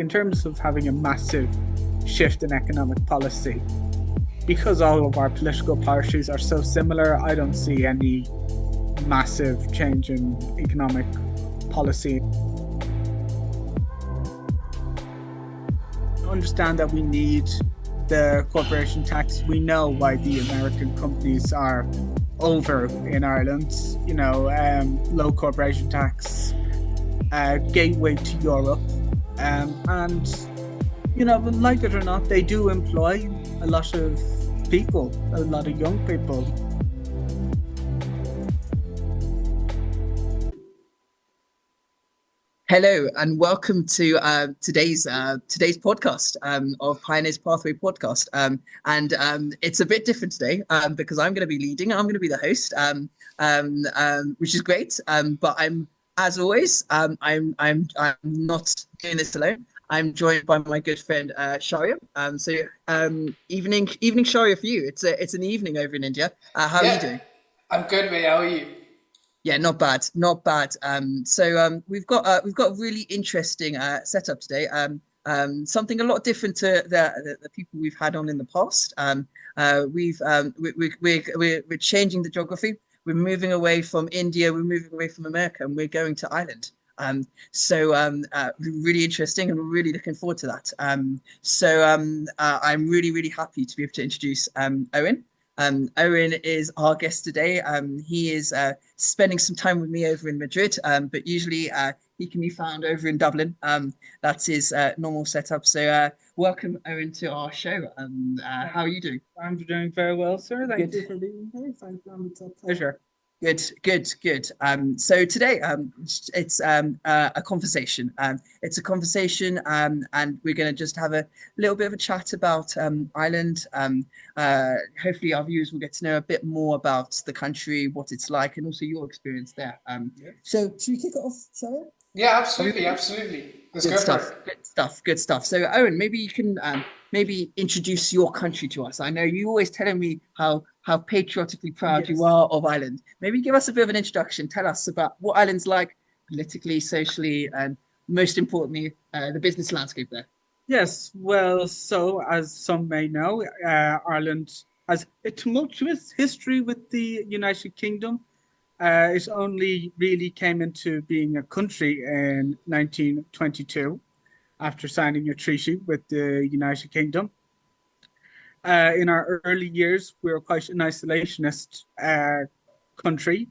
in terms of having a massive shift in economic policy, because all of our political parties are so similar, I don't see any massive change in economic policy. Understand that we need the corporation tax. We know why the American companies are over in Ireland. Low corporation tax, gateway to Europe, and like it or not, they do employ a lot of people, a lot of young people. Hello and welcome to today's podcast of Pioneers Pathway podcast. And it's a bit different today because I'm going to be leading. I'm going to be the host, which is great. But I'm, as always, I'm not doing this alone. I'm joined by my good friend Sharia. Evening, Sharia for you. It's an evening over in India. How are you Yeah, doing? I'm good, mate. How are you? Yeah, not bad, not bad. We've got a really interesting setup today. Something a lot different to the people we've had on in the past. We're changing the geography. We're moving away from India. We're moving away from America, and we're going to Ireland. Really interesting, and we're really looking forward to that. I'm really happy to be able to introduce Eoin. Eoin is our guest today. He is spending some time with me over in Madrid, but usually he can be found over in Dublin. That's his normal setup. Welcome, Eoin, to our show. How are you doing? I'm doing very well, sir. Thank Good. you for being here. It's a pleasure. Good. So today, it's a conversation. It's a conversation, and we're going to just have a little bit of a chat about Ireland. Hopefully, our viewers will get to know a bit more about the country, what it's like, and also your experience there. So should we kick it off, Sarah? Yeah, Are we absolutely, ready? absolutely. Let's Good go for stuff. it. Good stuff. So, Owen, maybe you can maybe introduce your country to us. I know you always telling me how patriotically proud you Yes. are of Ireland. Maybe give us a bit of an introduction. Tell us about what Ireland's like politically, socially, and most importantly, the business landscape there. Yes, well, so as some may know, Ireland has a tumultuous history with the United Kingdom. It only really came into being a country in 1922 after signing a treaty with the United Kingdom. In our early years, we were quite an isolationist country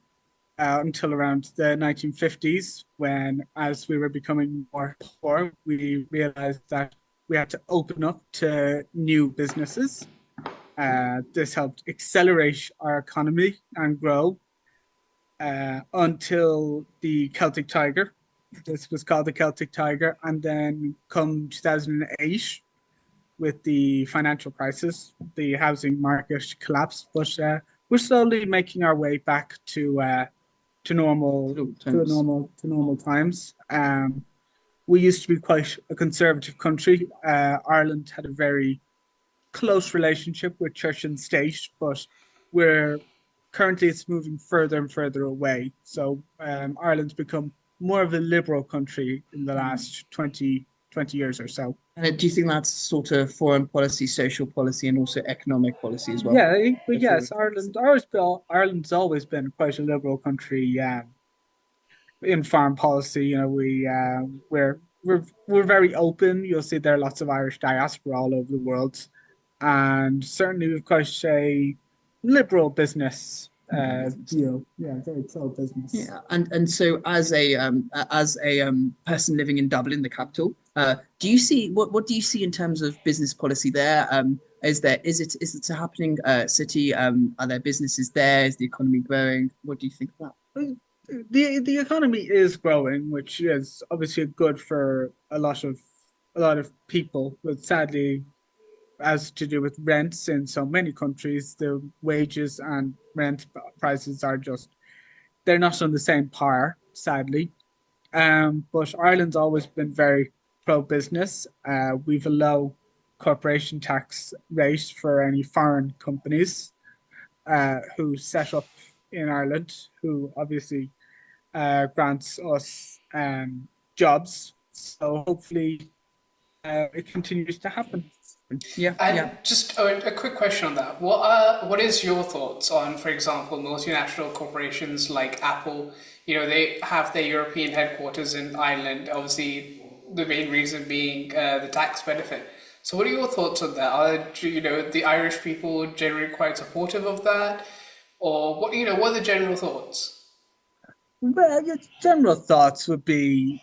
until around the 1950s, when, as we were becoming more poor, we realized that we had to open up to new businesses. This helped accelerate our economy and grow until the Celtic Tiger. This was called the Celtic Tiger. And then come 2008, with the financial crisis, the housing market collapsed. But we're slowly making our way back to normal to normal times. We used to be quite a conservative country. Ireland had a very close relationship with church and state, but we're currently it's moving further and further away. So Ireland's become more of a liberal country in the last 20 years or so. And do you think that's sort of foreign policy, social policy, and also economic policy as well? Yeah, but If yes, Ireland's always been quite a liberal country in foreign policy. We're very open. You'll see there are lots of Irish diaspora all over the world, and certainly we've quite a liberal business view. Yeah, very pro business. Yeah, and so as a person living in Dublin, the capital, do you see what do you see in terms of business policy there? Is it a happening city? Are there businesses there? Is the economy growing? What do you think of The economy is growing, which is obviously good for a lot of people, but sadly, as to do with rents in so many countries, the wages and rent prices are just they're not on the same par, sadly. But Ireland's always been very pro business. We've a low corporation tax rate for any foreign companies who set up in Ireland, who obviously grants us jobs. So hopefully it continues to happen. Yeah, And yeah. just a quick question on that. What is your thoughts on, for example, multinational corporations like Apple? They have their European headquarters in Ireland. Obviously, the main reason being the tax benefit. So, what are your thoughts on that? The Irish people generally quite supportive of that, or what are the general thoughts? Well, your general thoughts would be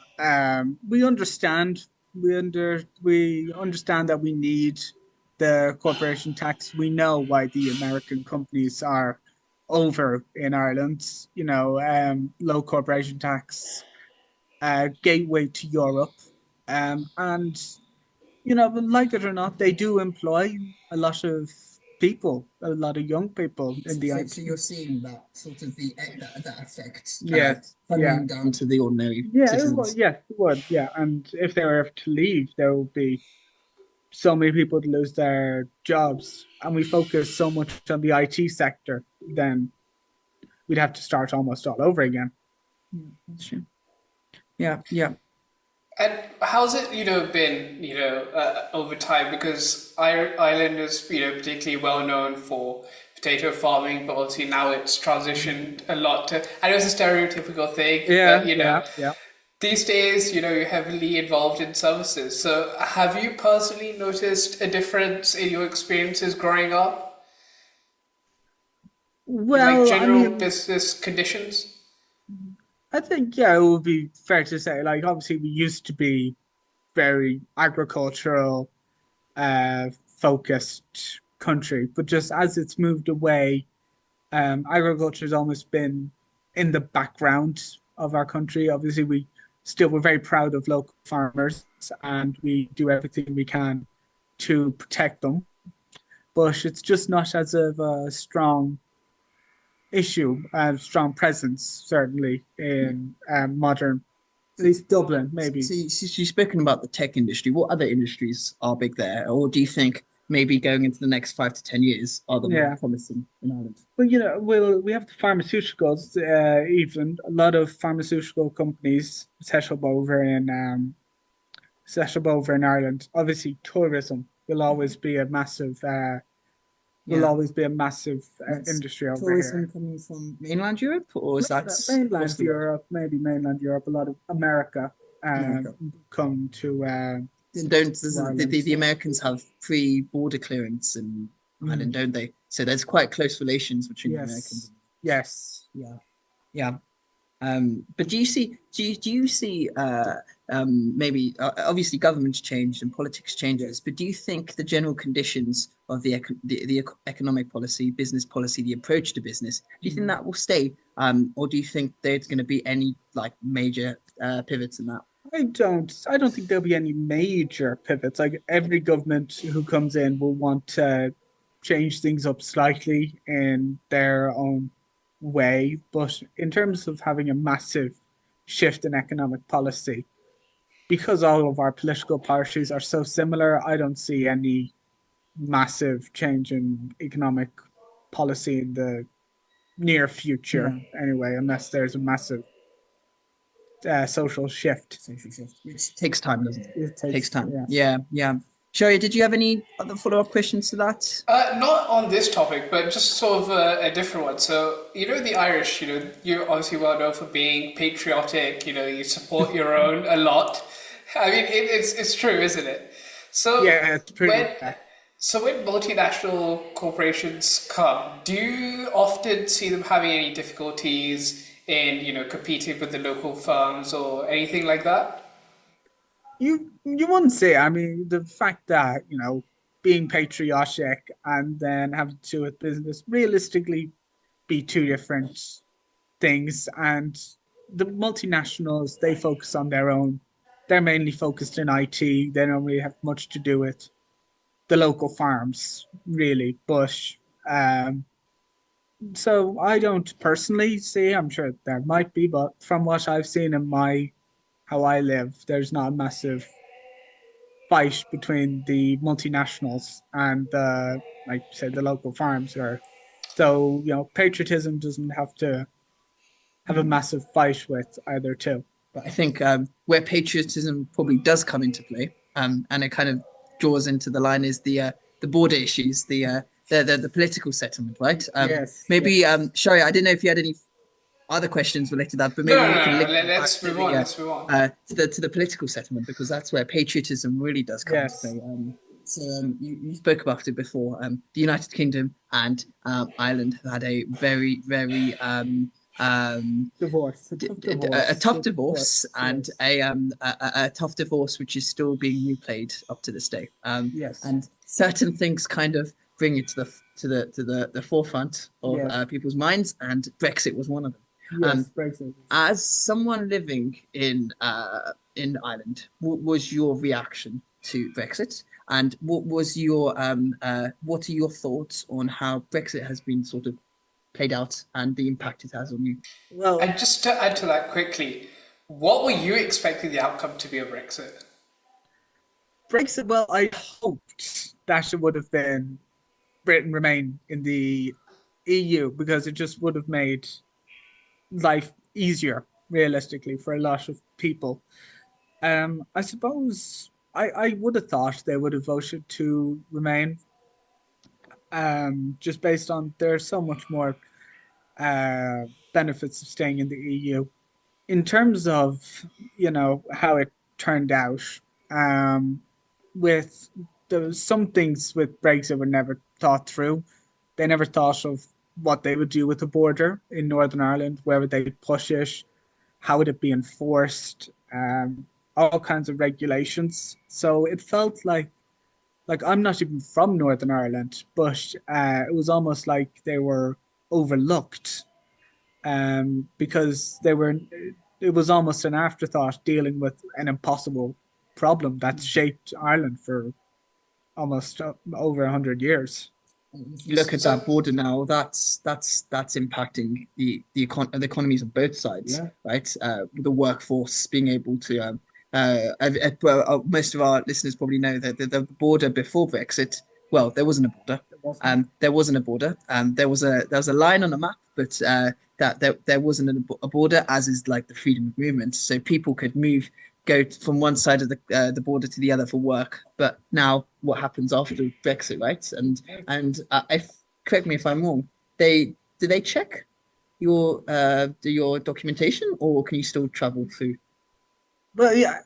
we understand that we need the corporation tax. We know why the American companies are over in Ireland. Low corporation tax, gateway to Europe, and but like it or not, they do employ a lot of people, a lot of young people in the So IT. you're seeing that sort of that effect Yes, yeah. funneling down to the ordinary Yeah, it would. citizens. Yeah, it would. Yeah, and if they were to leave, there would be so many people to lose their jobs, and we focus so much on the IT sector, then we'd have to start almost all over again. Yeah, that's true. Yeah, yeah. And how's it, been, over time? Because Ireland is, particularly well known for potato farming, but obviously now it's transitioned a lot to. I know it's a stereotypical thing, but Yeah, yeah, yeah. these days, you're heavily involved in services. So, have you personally noticed a difference in your experiences growing up, in like Well, I general mean, business conditions? I think yeah, it would be fair to say, like obviously we used to be very agricultural, focused country, but just as it's moved away, agriculture has almost been in the background of our country. Obviously, we're very proud of local farmers and we do everything we can to protect them, but it's just not as of a strong issue, a strong presence, certainly in modern, at least Dublin, maybe. So you've spoken about the tech industry. What other industries are big there, or do you think maybe going into the next 5 to 10 years are the more Yeah. promising in Ireland? Well, we have the pharmaceuticals. Even a lot of pharmaceutical companies set up over in Ireland. Obviously, tourism will Yeah. always be a massive That's industry over tourism here. coming from mainland Europe, or is that across Mainland the world? Europe, maybe mainland Europe. A lot of America America. come Then don't to the Ireland. Americans have free border clearance in Ireland, Mm. don't they? So there's quite close relations between the Americans. Yes, yes. Yeah, yeah. But do you see maybe obviously governments changed and politics changes, but do you think the general conditions of the economic policy, business policy, the approach to business, do you think Mm. that will stay? Or do you think there's going to be any like major pivots in that? I don't think there'll be any major pivots. Like every government who comes in will want to change things up slightly in their own way. But in terms of having a massive shift in economic policy, because all of our political parties are so similar, I don't see any massive change in economic policy in the near future, Yeah. anyway, unless there's a massive social shift. Social shift, which takes time, doesn't it? It Takes takes, time. yeah. Yeah, yeah. Sherry, did you have any other follow-up questions to that? Not on this topic, but just sort of a different one. So, the Irish, you're obviously well known for being patriotic, you support your own a lot. I mean, it's true, isn't it? So, Yeah, it's pretty. when so when multinational corporations come, do you often see them having any difficulties in, competing with the local firms or anything like that? You wouldn't say. I mean, the fact that being patriotic and then having to do with business realistically be two different things. And the multinationals, they focus on their own. They're mainly focused in IT. They don't really have much to do with the local farms, really. But um, so I don't personally see. I'm sure there might be, but from what I've seen in my how I live, there's not a massive fight between the multinationals and like you said, the local farms are. So, patriotism doesn't have to have a massive fight with either two. But I think where patriotism probably does come into play and it kind of draws into the line is the border issues, the political settlement, right? Yes, Maybe yes, Shari, I didn't know if you had any other questions related to that, but No, maybe no, we can no, no. link them back Let's move on. Let's move on. to the political settlement because that's where patriotism really does come into yes. play. You spoke about it before. The United Kingdom and Ireland had a very Divorce, a tough divorce. tough Of divorce course, and yes, a tough divorce which is still being replayed up to this day. yes, And certain things kind of bring it to the forefront of yes, people's minds, and Brexit was one of them. yes. Brexit. As someone living in Ireland, what was your reaction to Brexit? And what are your thoughts on how Brexit has been sort of played out and the impact it has on you? Well, And just to add to that quickly, what were you expecting the outcome to be of Brexit? Brexit. Well, I hoped that it would have been Britain remain in the EU because it just would have made life easier, realistically, for a lot of people. I suppose I would have thought they would have voted to remain, just based on there's so much more uh, benefits of staying in the EU. In terms of, how it turned out, um, with some things with Brexit were never thought through. They never thought of what they would do with the border in Northern Ireland, where would they push it, how would it be enforced, all kinds of regulations. So it felt like I'm not even from Northern Ireland, but it was almost like they were overlooked, because they were. It was almost an afterthought dealing with an impossible problem that shaped Ireland for almost over 100 years. If you look at that So, border now, that's impacting the economies of both sides, Yeah, right? The workforce being able to most of our listeners probably know that the border before Brexit, well, there wasn't a border. it wasn't. There wasn't a border. There was a line on a map, but that there wasn't a border, as is like the freedom of movement. So people could from one side of the border to the other for work. But now, what happens after Brexit, right? And if correct me if I'm wrong, do they check your documentation, or can you still travel through? But yeah,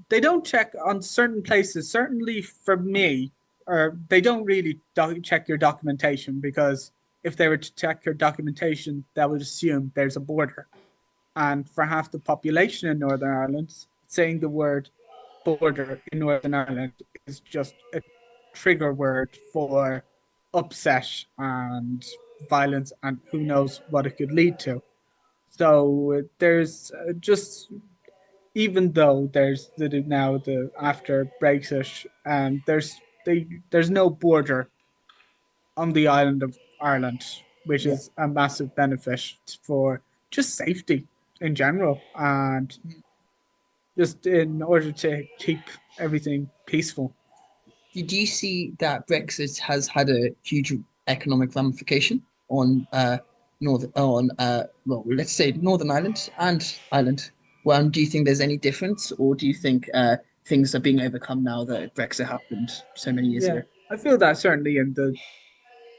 they don't check on certain places. Certainly for me, or they don't really check your documentation because if they were to check your documentation, that would assume there's a border. And for half the population in Northern Ireland, saying the word border in Northern Ireland is just a trigger word for upset and violence, and who knows what it could lead to. So there's just, even though there's the after Brexit, there's no border on the island of Ireland, which Yeah. is a massive benefit for just safety in general, and just in order to keep everything peaceful. Did you see that Brexit has had a huge economic ramification on well, let's say Northern Ireland and Ireland? Well, do you think there's any difference, or do you think things are being overcome now that Brexit happened so many years Yeah, ago? I feel that certainly in the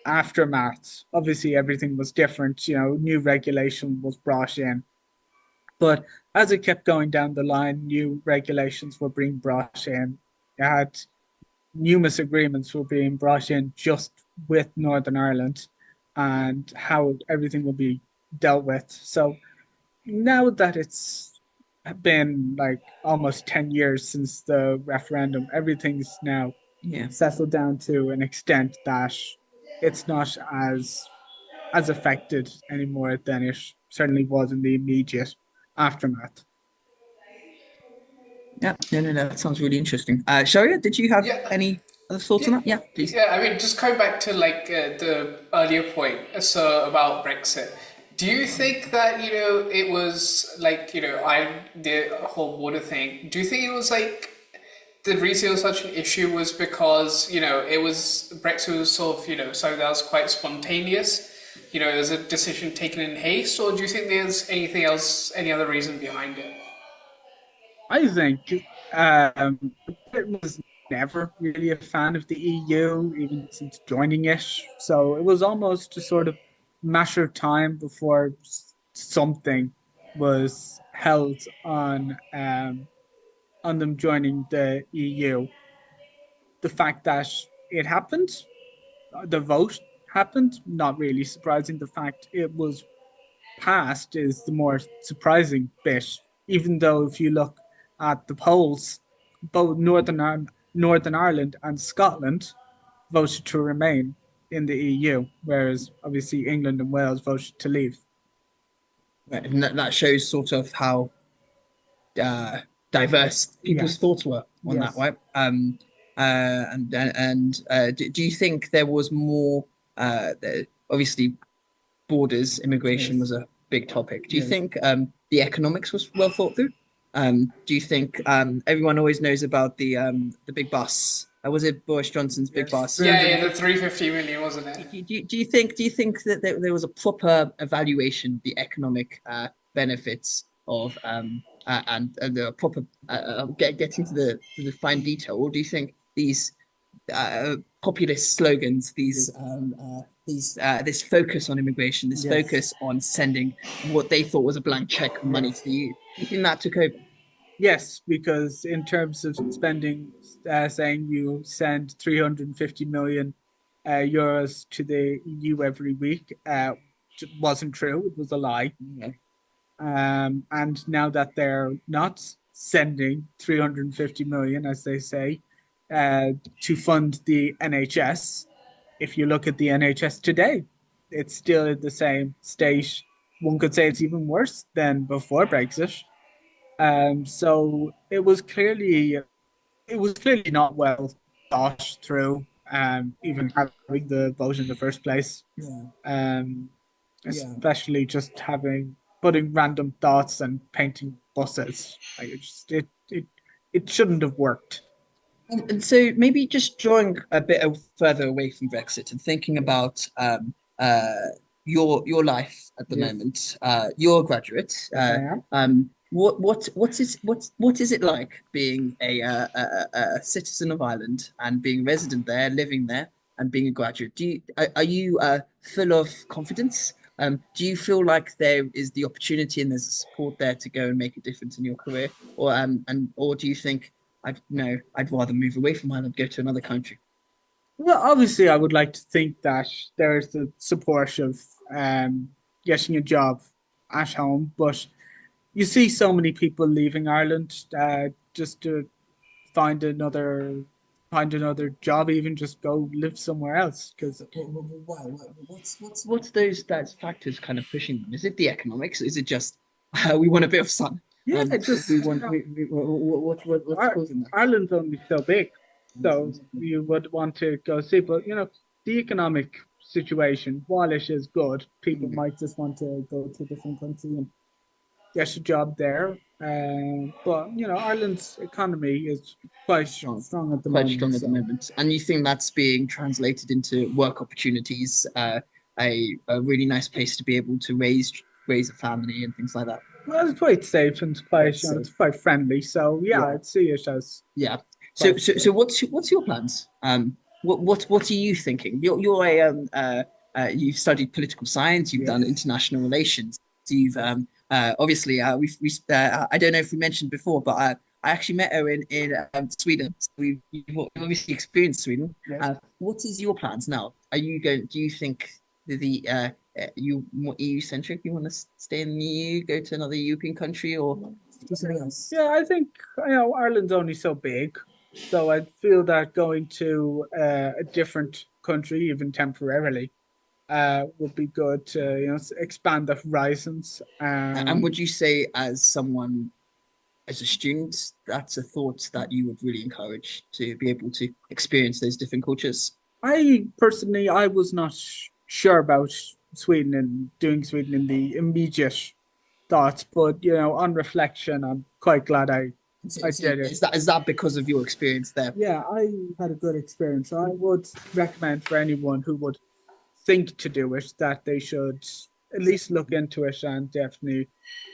aftermath. Obviously, everything was different. New regulation was brought in, but as it kept going down the line, new regulations were being brought in. You had numerous agreements were being brought in just with Northern Ireland and how everything will be dealt with. So now that it's been like almost 10 years since the referendum, everything's now Yeah. settled down to an extent that it's not as affected anymore than it certainly was in the immediate aftermath. Yeah, no, that sounds really interesting. Sharia, did you have yeah, any other thoughts yeah, on that? Yeah, please. yeah. I mean, just going back to like the earlier point, so about Brexit. Do you think that it was like I the whole border thing? Do you think it was like the reason it was such an issue was because it was Brexit was sort of something that was quite spontaneous? It was a decision taken in haste, or do you think there's anything else, any other reason behind it? I think Britain was never really a fan of the EU, even since joining it. So it was almost a sort of matter of time before something was held on them joining the EU. The fact that it happened, the vote happened, not really surprising. The fact it was passed is the more surprising bit. Even though if you look at the polls, both Northern Ireland and Scotland voted to remain in the EU, whereas obviously England and Wales voted to leave. Right, and that shows sort of how uh, diverse people's Yes, thoughts were on that, yes, right? Do you think there was more? Obviously, borders, immigration yes, was a big topic. Do you yes, think the economics was well thought through? Do you think everyone always knows about the big bus? Was it Boris Johnson's big yes. bus? Yeah, yeah, the 350. 350 million, wasn't it? Do you think that there was a proper evaluation of the economic benefits of and the proper getting to the fine detail, or do you think these populist slogans, this focus on immigration, this Yes. focus on sending what they thought was a blank check of money to Yes. the EU, do you think that took over? Yes, because in terms of spending, saying you send 350 million euros to the EU every week, wasn't true. It was a lie. Yeah. And now that they're not sending 350 million, as they say, to fund the NHS, if you look at the NHS today, it's still in the same state. One could say it's even worse than before Brexit. So it was clearly not well thought through, even having the vote in the first place. Yeah. Um, Yeah. especially just having putting random thoughts and painting buses. Like it shouldn't have worked. And so maybe just drawing a bit further away from Brexit and thinking about your life at the Yes, moment. You're a graduate. yes, I am. What is it like being a citizen of Ireland and being resident there, living there, and being a graduate? Are you full of confidence? Do you feel like there is the opportunity and there's a support there to go and make a difference in your career, or do you think I'd no, I'd rather move away from Ireland, go to another country? Well, obviously, I would like to think that there's the support of um, getting a job at home, but you see so many people leaving Ireland just to find another find another job, even just go live somewhere else. Because Why? What's those that factors kind of pushing them? Is it the economics? Is it just we want a bit of sun? yeah, just We want what's causing that? Ireland's only so big, so you would want to go see. But the economic situation, while it is good, people Mm. might just want to go to a different country and get a job there. But Ireland's economy is quite Strong, strong at the quite moment. strong at the So moment. And you think that's being translated into work opportunities, a really nice place to be able to raise a family and things like that. well, it's quite safe and Quite quite safe. it's quite friendly. So yeah, Yeah. I'd see it as Yeah. So quite so good. so what's your plans? What are you thinking? You've studied political science, you've done Yes. international relations. You've obviously we I don't know if we mentioned before, but I actually met her in Sweden. So we've obviously experienced Sweden. Yes. What is your plans now? Are you going? Do you think you more EU centric? You want to stay in the EU, go to another European country, or do something else? Yeah, I think Ireland's only so big, so I feel that going to a different country, even temporarily, would be good to expand the horizons. And would you say, as someone, as a student, that's a thought that you would really encourage to be able to experience those different cultures? I personally, I was not sure about Sweden and doing Sweden in the immediate thoughts, but on reflection, I'm quite glad I did it. Is that because of your experience there? Yeah, I had a good experience. So I would recommend for anyone who would think to do it that they should at least look into it and definitely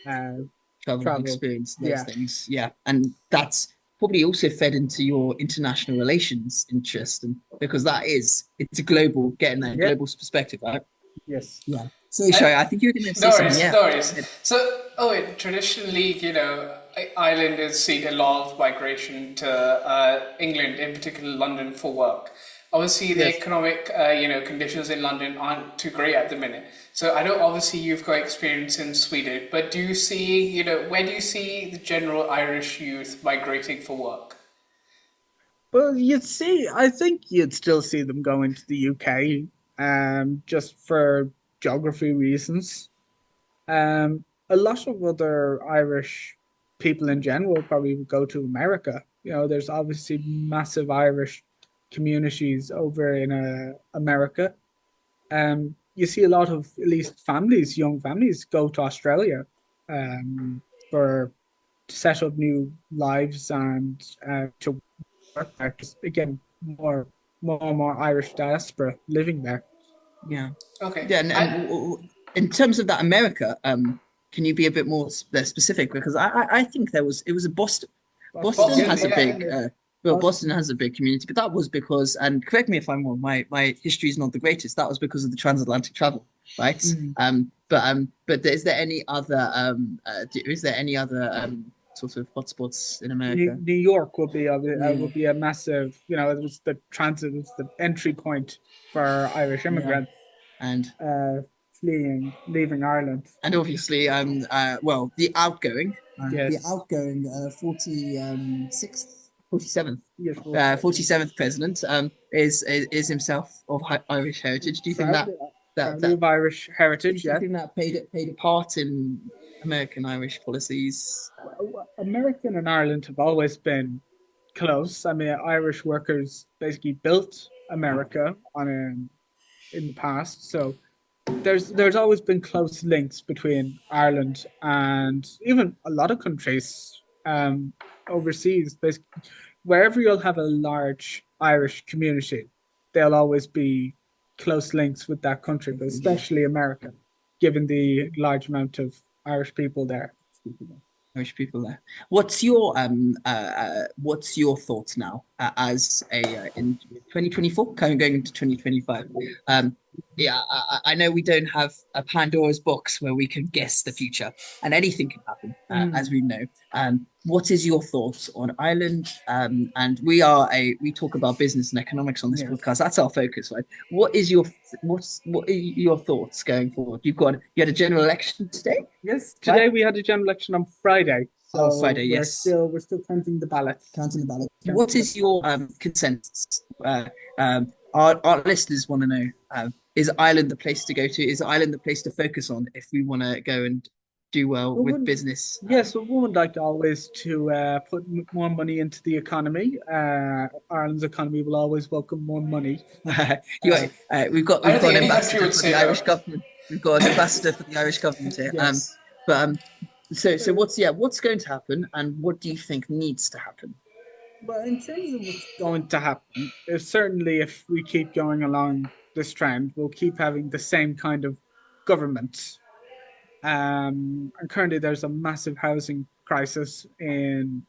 uh, Travel and travel. experience those Yeah, things. Yeah, and that's probably also fed into your international relations interest, and because it's a global, getting that Yeah. global perspective, right? Yes. Yeah. So, I, sorry, I think you were going to say No something. worries, Yeah. no worries. So, Owen, traditionally, Ireland has seen a lot of migration to England, in particular London, for work. Obviously, the Yes. economic, conditions in London aren't too great at the minute. So, I know obviously you've got experience in Sweden, but do you see, where do you see the general Irish youth migrating for work? Well, I think you'd still see them going to the UK, just for geography reasons. A lot of other Irish people in general probably would go to America. There's obviously massive Irish communities over in America. You see a lot of at least young families, go to Australia, for to set up new lives and to work there. 'Cause, again, more and more Irish diaspora living there. Yeah. Okay. Yeah, and in terms of that America, can you be a bit more specific? Because I think it was a Boston. Boston, Boston yeah, Boston, has a yeah. big Boston is well, Boston Boston. has a big community, but that was because, and correct me if I'm wrong, my history is not the greatest. That was because of the transatlantic travel, right? Mm. But is there any other is there any other sort of hotspots in America? New York Yeah, would be a massive, it was the transit, it was the entry point for Irish yeah, immigrants and uh, leaving Ireland. obviously well the Yes, outgoing 47th yes, 47. 47th president is himself of Irish heritage. Do you think Proudly, proudly that of Irish heritage, do you yeah. think that played a part in American Irish policies? American and Ireland have always been close. I mean, Irish workers basically built America in the past, so there's always been close links between Ireland and even a lot of countries overseas. Basically, wherever you'll have a large Irish community, there'll always be close links with that country, but especially America, given the large amount of Irish people there. Irish people there. What's your thoughts now as a in 2024 kind of going into 2025? Yeah, I know we don't have a Pandora's box where we can guess the future, and anything can happen, as Mm, we know. What is your thoughts on Ireland? And we talk about business and economics on this yes. podcast. That's our focus, right? What are your thoughts going forward? You had a general election today, Yes, right? today we had a general election on Friday, Oh, so Friday, we're yes. still counting the ballots. Counting the ballot. What Counting the is your consensus? Our listeners want to know: is Ireland the place to go to? Is Ireland the place to focus on if we want to go and do well with would business? Yes, we would like to always to put more money into the economy. Ireland's economy will always welcome more money. You, Uh, I we've don't got think an any country ambassador would for say the no. Irish government. We've got an ambassador for the Irish government here. yes. But so what's going to happen, and what do you think needs to happen? But in terms of what's going to happen, certainly if we keep going along this trend, we'll keep having the same kind of government. And currently, there's a massive housing crisis in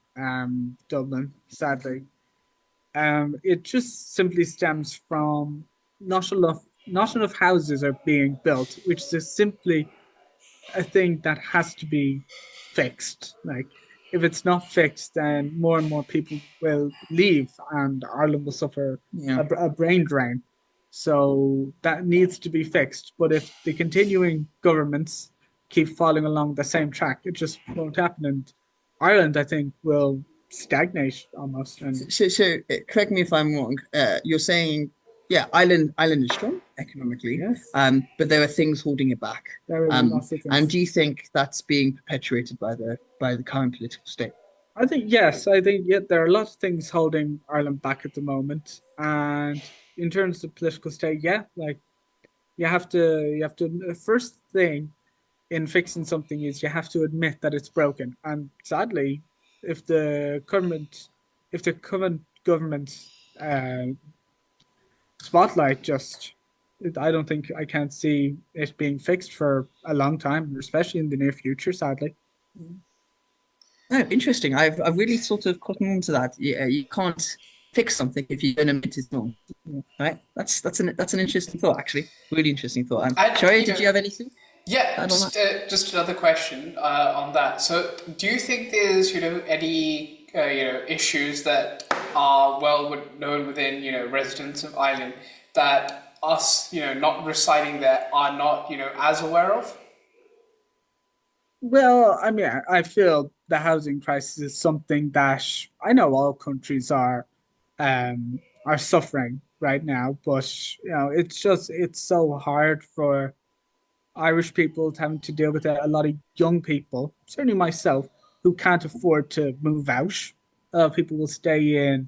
Dublin, sadly. It just simply stems from not enough houses are being built, which is just simply a thing that has to be fixed. Like, if it's not fixed, then more and more people will leave, and Ireland will suffer Yeah. a brain drain. So that needs to be fixed. But if the continuing governments keep following along the same track, it just won't happen. And Ireland, I think, will stagnate almost. And Correct me if I'm wrong. You're saying, yeah, Ireland is strong economically, yes, but there are things holding it back. there are lots of And things. do you think that's being perpetuated by the current political state? I think yes. I think yeah. There are a lot of things holding Ireland back at the moment, and in terms of political state, yeah, like the first thing in fixing something is you have to admit that it's broken. And sadly, if the government, if the current government uh, spotlight just, I don't think I can't see it being fixed for a long time, especially in the near future. Sadly. Oh, interesting. I've really sort of cotton on to that. Yeah, you can't fix something if you don't admit it's wrong. Right? That's an interesting thought, actually. Really interesting thought. And Sharia, did you have anything yeah, to add on that? just another question on that. So, do you think there's any issues that are known within residents of Ireland that us not residing there are not as aware of? Well, I mean, I feel the housing crisis is something that I know all countries are suffering right now, but it's so hard for Irish people having to deal with it. A lot of young people, certainly myself, who can't afford to move out. People will stay in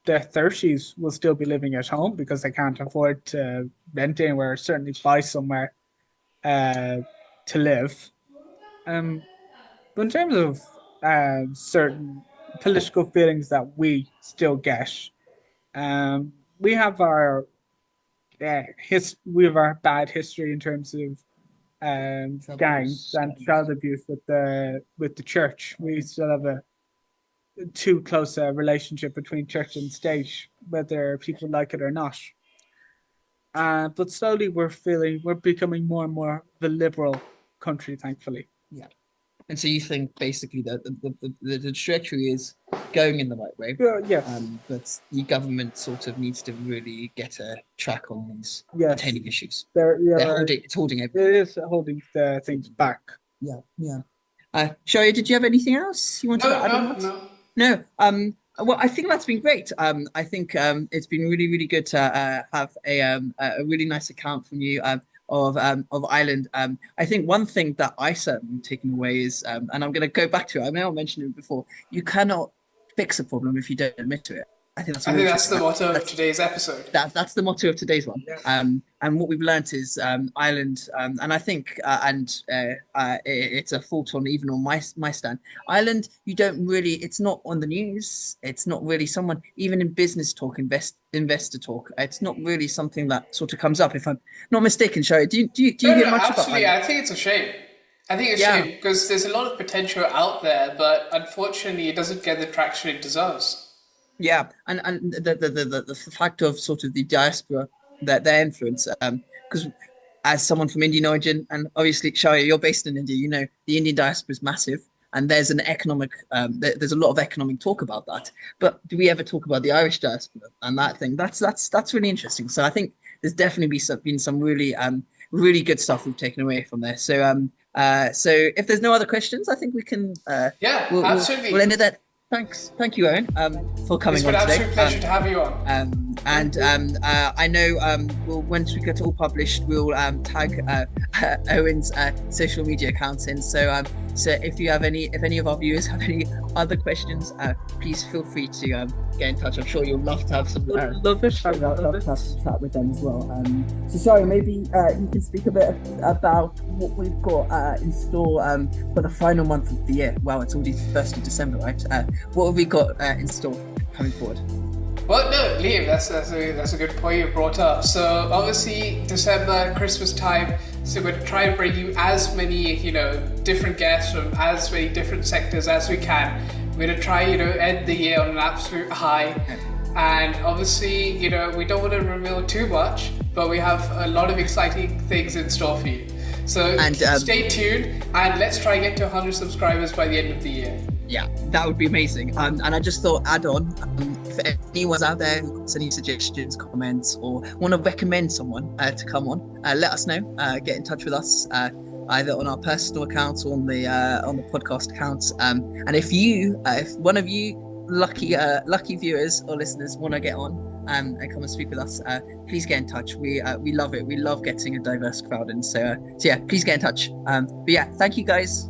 their 30s, will still be living at home because they can't afford to rent anywhere, or certainly buy somewhere uh, to live. Um, but in terms of certain political feelings that we still get, we have our we have our bad history in terms of gangs and child abuse with the church. We still have a too close a relationship between church and state, whether people like it or not. But slowly we're becoming more and more the liberal country, thankfully. Yeah. And so you think basically that the trajectory is going in the right way, Yes, but the government sort of needs to really get a track on these yes. pertaining issues. There, It's holding everything. it is holding the things back. Yeah, yeah. Sharia, did you have anything else you wanted to No, add on no, that? no. No. Well, I think that's been great. I think it's been really, really good to have a really nice account from you of Ireland. I think one thing that I certainly taken away is, and I'm going to go back to it. I know I mentioned it before. You cannot fix a problem if you don't admit to it. I think that's I really think that's true. the motto of today's episode. That's the motto of today's one. Yes. And what we've learnt is Ireland, and I think, it's a fault on even on my stand. Ireland, you don't really. It's not on the news. It's not really someone even in business talk, investor talk. It's not really something that sort of comes up. If I'm not mistaken, Sherry, do you No, hear no, much about absolutely. Ireland? I think it's a shame. I think it's a Yeah. shame because there's a lot of potential out there, but unfortunately, it doesn't get the traction it deserves. Yeah, and the fact of sort of the diaspora, that their influence, because as someone from Indian origin, and obviously Shaya, you're based in India, you know the Indian diaspora is massive, and there's an economic, there's a lot of economic talk about that. But do we ever talk about the Irish diaspora and that thing? That's really interesting. So I think there's definitely been some really really good stuff we've taken away from there. So if there's no other questions, I think we can Yeah, we'll absolutely. end it there. Thank you, Owen, for It's coming been on an today. absolute pleasure to have you on. I know we'll, once we get it all published, we'll tag Owen's social media accounts in. So if you have if any of our viewers have any other questions, please feel free to get in touch. I'm sure you'll love to have some. Love it. I Love love to it. have some chat with them as well. So sorry, maybe you can speak a bit about what we've got in store for the final month of the year. Wow, it's already the 1st of December, right? What have we got in store coming forward? Well, no, Liam, that's a good point you brought up. So obviously December, Christmas time, so we're going to try and bring you as many, different guests from as many different sectors as we can. We're going to try, end the year on an absolute high. And obviously, we don't want to reveal too much, but we have a lot of exciting things in store for you. So stay tuned and let's try and get to 100 subscribers by the end of the year. Yeah, that would be amazing. And I just thought, add on, if anyone's out there who has any suggestions, comments, or want to recommend someone to come on, let us know. Get in touch with us either on our personal accounts or on the podcast accounts. And if one of you lucky viewers or listeners want to get on and come and speak with us, please get in touch. We love it. We love getting a diverse crowd, and so yeah, please get in touch. But yeah, thank you guys.